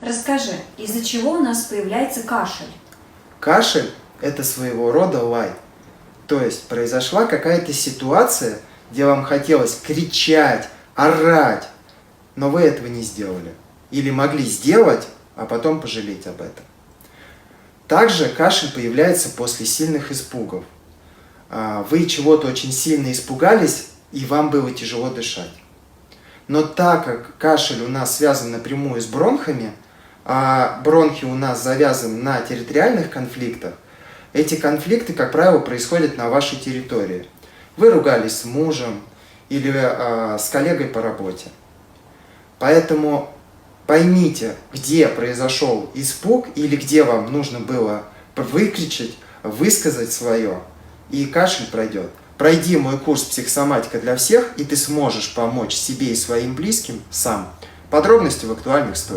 Расскажи, из-за чего у нас появляется кашель? Кашель – это своего рода лай. То есть произошла какая-то ситуация, где вам хотелось кричать, орать, но вы этого не сделали. Или могли сделать, а потом пожалеть об этом. Также кашель появляется после сильных испугов. Вы чего-то очень сильно испугались, и вам было тяжело дышать. Но так как кашель у нас связан напрямую с бронхами, а бронхи у нас завязаны на территориальных конфликтах, эти конфликты, как правило, происходят на вашей территории. Вы ругались с мужем или с коллегой по работе. Поэтому поймите, где произошел испуг или где вам нужно было выкричать, высказать свое, и кашель пройдет. Пройди мой курс «Психосоматика для всех», и ты сможешь помочь себе и своим близким сам. Подробности в актуальных историях.